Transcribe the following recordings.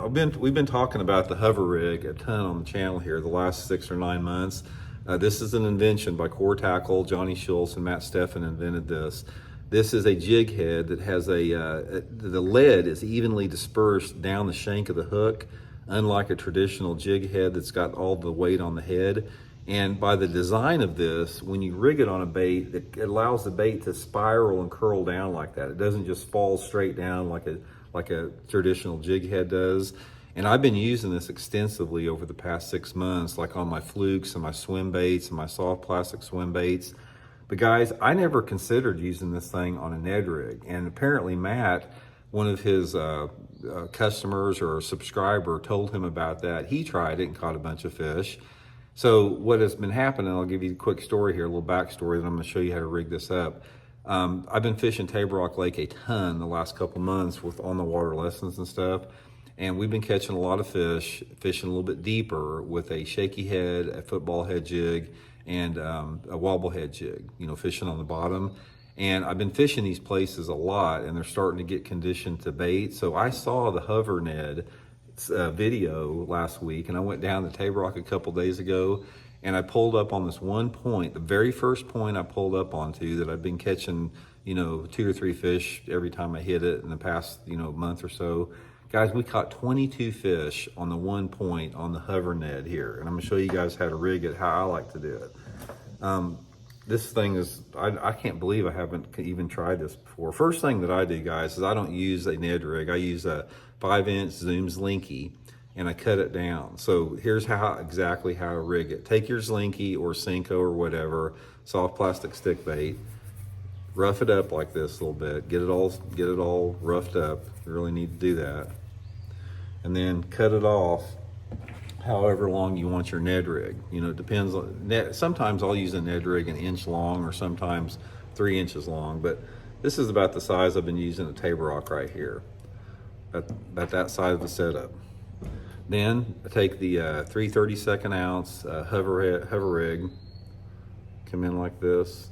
we've been talking about the Hover Rig a ton on the channel here the last 6 or 9 months. This is an invention by Core Tackle. Johnny Schultz and Matt Steffen invented this. This is a jig head that has the lead is evenly dispersed down the shank of the hook, unlike a traditional jig head that's got all the weight on the head. And by the design of this, when you rig it on a bait, it allows the bait to spiral and curl down like that. It doesn't just fall straight down like a traditional jig head does. And I've been using this extensively over the past 6 months, like on my flukes and my swim baits and my soft plastic swim baits. But guys, I never considered using this thing on a Ned rig. And apparently Matt, one of his customers or a subscriber, told him about that. He tried it and caught a bunch of fish. So what has been happening, I'll give you a quick story here, a little backstory, then I'm gonna show you how to rig this up. I've been fishing Table Rock Lake a ton the last couple months with on the water lessons and stuff. And we've been catching a lot of fish, fishing a little bit deeper with a shaky head, a football head jig, and a wobble head jig, you know, fishing on the bottom. And I've been fishing these places a lot and they're starting to get conditioned to bait. So I saw the Hover Ned video last week, and I went down to Table Rock a couple days ago, and I pulled up on this one point, the very first point I pulled up onto that I've been catching, you know, 2 or 3 fish every time I hit it in the past, you know, month or so. Guys, we caught 22 fish on the one point on the Hover Ned here, and I'm gonna show you guys how to rig it, how I like to do it. This thing is, I can't believe I haven't even tried this before. First thing that I do, guys, is I don't use a Ned rig. I use a 5-inch Zoom Slinky, and I cut it down. So here's exactly how to rig it. Take your Slinky or Senko or whatever, soft plastic stick bait, rough it up like this a little bit, get it all roughed up. You really need to do that. And then cut it off however long you want your Ned rig. You know, it depends on, sometimes I'll use a Ned rig 1 inch long or sometimes 3 inches long, but this is about the size I've been using at Table Rock right here, about that size of the setup. Then I take the 3/32 ounce hover rig, come in like this,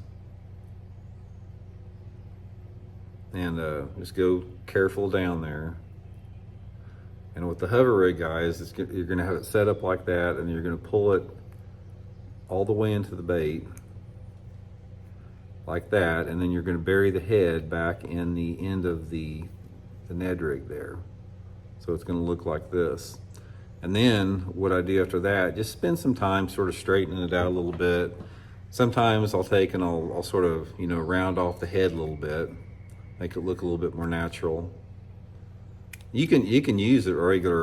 and just go careful down there. And with the Hover Rig, guys, you're gonna have it set up like that, and you're gonna pull it all the way into the bait, like that, and then you're gonna bury the head back in the end of the Ned rig there. So it's gonna look like this. And then what I do after that, just spend some time sort of straightening it out a little bit. Sometimes I'll take and I'll sort of, you know, round off the head a little bit, make it look a little bit more natural. You can use a regular